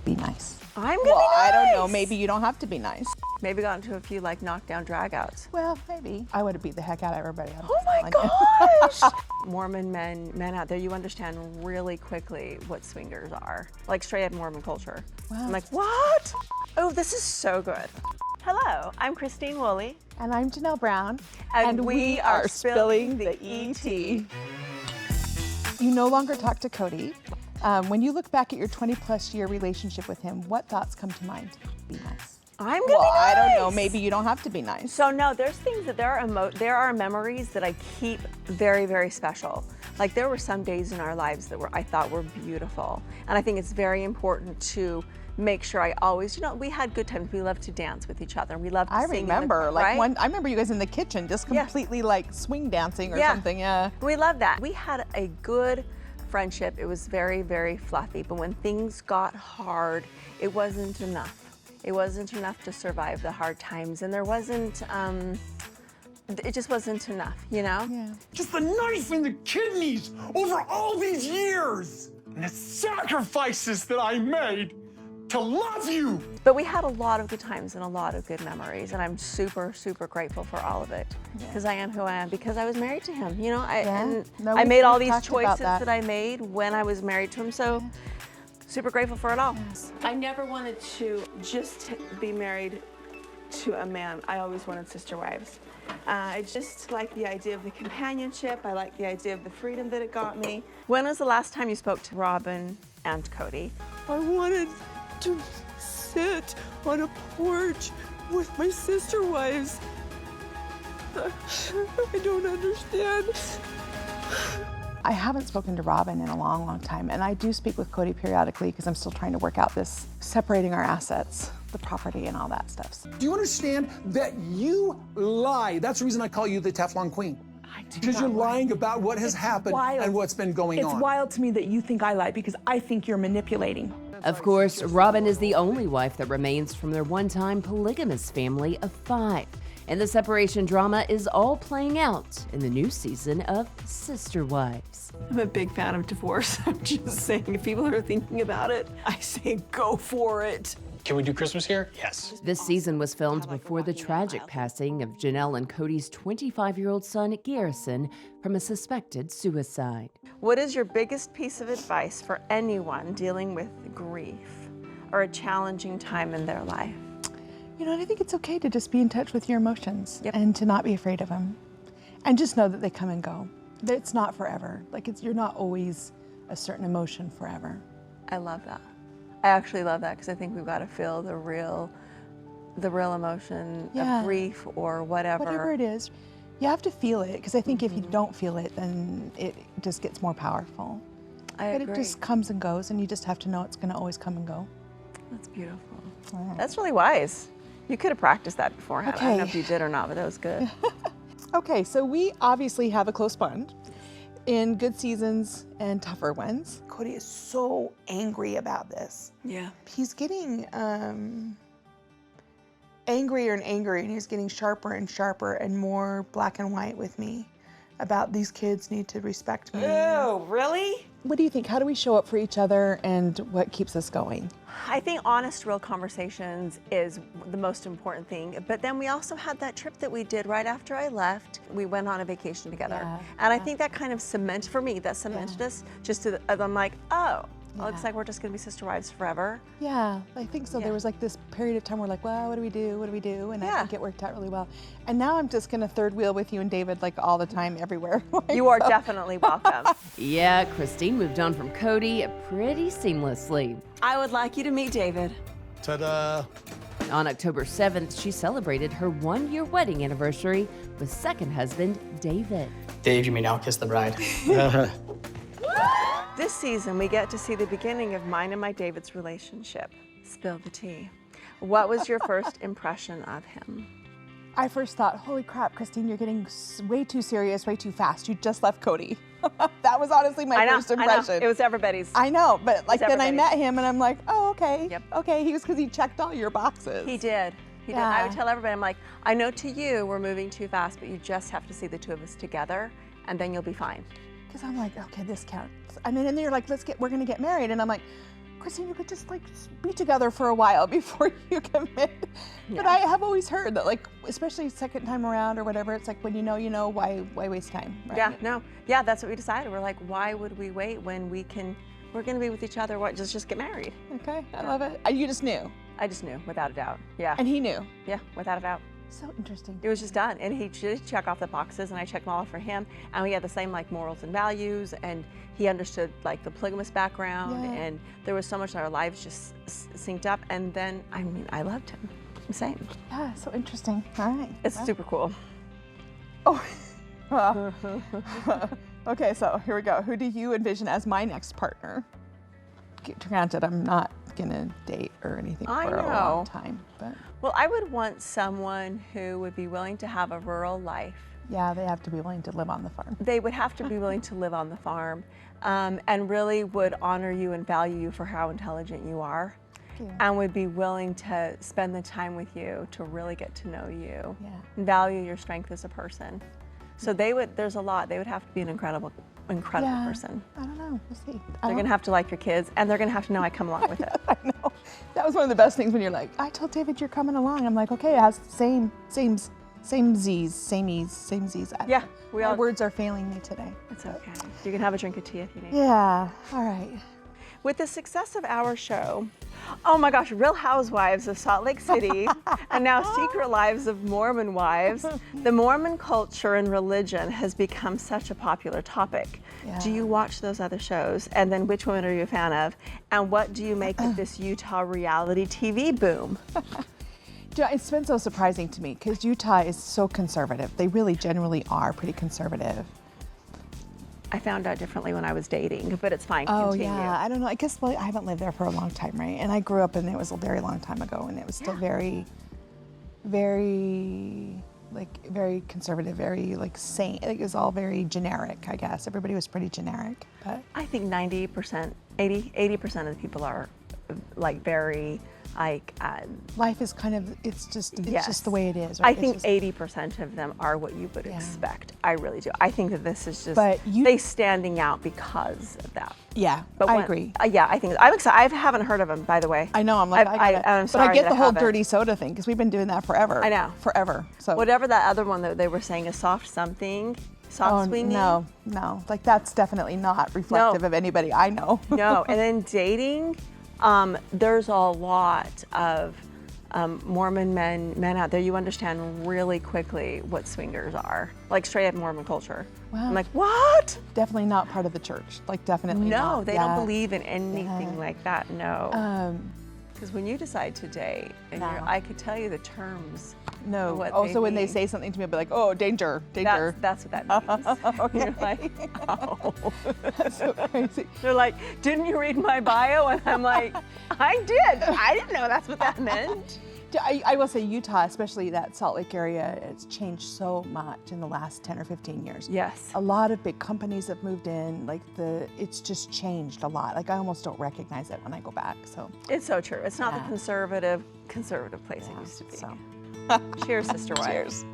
be nice. I'm gonna be nice. I don't know, maybe you don't have to be nice. Maybe got into a few like knockdown dragouts. Well, maybe. I would have beat the heck out of everybody. Oh my gosh! Mormon men out there, you understand really quickly what swingers are. Like straight up Mormon culture. Wow. I'm like, what? Oh, this is so good. Hello, I'm Christine Woodley. And I'm Janelle Brown. And we are spilling the ET. You no longer talk to Kody. When you look back at your 20+ year relationship with him, what thoughts come to mind? Be nice. I'm gonna be nice. I don't know, maybe you don't have to be nice. So no, there's things that there are memories that I keep very, very special. Like there were some days in our lives that I thought were beautiful. And I think it's very important to make sure I always, we had good times. We loved to dance with each other. We loved to sing. I remember, right? I remember you guys in the kitchen just completely like swing dancing or something, yeah. We loved that. We had a good friendship. It was very, very fluffy, but when things got hard, it wasn't enough. It wasn't enough to survive the hard times, and there wasn't, it just wasn't enough, Yeah. Just the knife in the kidneys over all these years, and the sacrifices that I made to love you. But we had a lot of good times and a lot of good memories, and I'm super, super grateful for all of it, because I am who I am, because I was married to him. I made all these choices that I made when I was married to him, so super grateful for it all. Yes. I never wanted to just be married to a man. I always wanted sister wives. I just like the idea of the companionship. I like the idea of the freedom that it got me. When was the last time you spoke to Robin and Kody? I wanted to sit on a porch with my sister wives. I don't understand. I haven't spoken to Robin in a long, long time, and I do speak with Kody periodically because I'm still trying to work out this separating our assets, the property and all that stuff. Do you understand that you lie? That's the reason I call you the Teflon Queen. Because you're lying about what has happened and what's been going on. It's wild to me that you think I lied because I think you're manipulating. Of course, Robin is the only wife that remains from their one-time polygamous family of 5. And the separation drama is all playing out in the new season of Sister Wives. I'm a big fan of divorce. I'm just saying, if people are thinking about it, I say go for it. Can we do Christmas here? Yes. This season was filmed before the tragic passing of Janelle and Kody's 25-year-old son, Garrison, from a suspected suicide. What is your biggest piece of advice for anyone dealing with grief or a challenging time in their life? I think it's okay to just be in touch with your emotions and to not be afraid of them. And just know that they come and go. That it's not forever. You're not always a certain emotion forever. I love that. I actually love that because I think we've got to feel the real emotion of grief or whatever. Whatever it is, you have to feel it, because I think if you don't feel it, then it just gets more powerful. I agree. But it just comes and goes, and you just have to know it's going to always come and go. That's beautiful. That's really wise. You could have practiced that beforehand. I don't know if you did or not, but that was good. Okay, so we obviously have a close bond in good seasons and tougher ones. Kody is so angry about this. Yeah. He's getting angrier and angrier, and he's getting sharper and sharper and more black and white with me about these kids need to respect me. Oh, really? What do you think? How do we show up for each other, and what keeps us going? I think honest, real conversations is the most important thing. But then we also had that trip that we did right after I left. We went on a vacation together. And I think that kind of cemented, for me, that cemented us. I'm like, oh, looks like we're just going to be sister wives forever. Yeah, I think so. There was this period of time where well, what do we do? What do we do? And I think it worked out really well. And now I'm just going to third wheel with you and David all the time, everywhere. You are definitely welcome. Yeah, Christine moved on from Kody pretty seamlessly. I would like you to meet David. Ta-da. On October 7th, she celebrated her 1-year wedding anniversary with second husband, David. Dave, you may now kiss the bride. This season, we get to see the beginning of mine and my David's relationship. Spill the tea. What was your first impression of him? I first thought, holy crap, Christine, you're getting way too serious, way too fast. You just left Kody. That was honestly my first impression. I know. It was everybody's. I know, but then I met him and I'm like, oh, okay. Yep. Okay, because he checked all your boxes. He did. He did. I would tell everybody, I'm like, I know to you we're moving too fast, but you just have to see the two of us together and then you'll be fine. Because I'm like, okay, this counts. And then you're like, we're gonna get married. And I'm like, Christine, you could just like be together for a while before you commit. But I have always heard that, like, especially second time around or whatever, it's like when you know, why waste time, right? Yeah, no. Yeah, that's what we decided. We're like, why would we wait when we're going to be with each other? What, just get married. Okay, I love it. You just knew. I just knew, without a doubt. Yeah. And he knew. Yeah, without a doubt. So interesting. It was just done, and he did check off the boxes, and I checked them all off for him, and we had the same like morals and values, and he understood like the polygamous background, and there was so much that our lives just synced up, and then I loved him. Same. Yeah, so interesting. All right. It's super cool. Oh. Okay, so here we go. Who do you envision as my next partner? Granted, I'm not gonna date or anything for a long time, but well, I would want someone who would be willing to have a rural life. yeah, they have to be willing to live on the farm. They would have to be willing to live on the farm, and really would honor you and value you for how intelligent you are, and would be willing to spend the time with you to really get to know you, and value your strength as a person. So there's a lot. They would have to be an incredible person. I don't know. We'll see. They're going to have to like your kids, and they're going to have to know I come along with it. I know. That was one of the best things when you're like, I told David you're coming along. I'm like, okay, it has same Z's. Yeah, My words are failing me today. It's okay. You can have a drink of tea if you need. Yeah. All right. With the success of our show, oh my gosh, Real Housewives of Salt Lake City, and now Secret Lives of Mormon Wives, the Mormon culture and religion has become such a popular topic. Yeah. Do you watch those other shows? And then which one are you a fan of? And what do you make of this Utah reality TV boom? It's been so surprising to me because Utah is so conservative. They really generally are pretty conservative. I found out differently when I was dating, but it's fine. Oh, Continue. yeah. I don't know. I guess I haven't lived there for a long time, right? And I grew up, and it was a very long time ago, and it was still very, very, very conservative, very, sane. It was all very generic, I guess. Everybody was pretty generic. But I think 80% of the people are, very, life is kind of, it's just the way it is, I right? think 80% of them are what you would expect. I really do. I think that this is just But they standing out because of that. Yeah, But I agree. Yeah, I think I'm excited. I haven't heard of them, by the way. I know. I'm like, I'm but I sorry get that the whole haven't. dirty soda thing because we've been doing that forever. I know. Forever. So Whatever that other one that they were saying, a soft something, soft sweetening. No. That's definitely not reflective of anybody I know. No, and then dating, there's a lot of Mormon men out there. You understand really quickly what swingers are, like straight up Mormon culture. Wow. I'm like, what? Definitely not part of the church. Definitely not. No, they don't believe in anything like that. No. Because when you decide to date, and I could tell you the terms. No. What Also, when they mean. say something to me, I'll be like, "Oh, danger, danger." That's what that means. Okay. You're like, oh. That's so crazy. They're like, didn't you read my bio? And I'm like, I did. I didn't know that's what that meant. I will say Utah, especially that Salt Lake area, it's changed so much in the last 10 or 15 years. Yes. A lot of big companies have moved in. It's just changed a lot. I almost don't recognize it when I go back. So It's so true. It's not the conservative place it used to be. So. Cheers, sister wife. Cheers.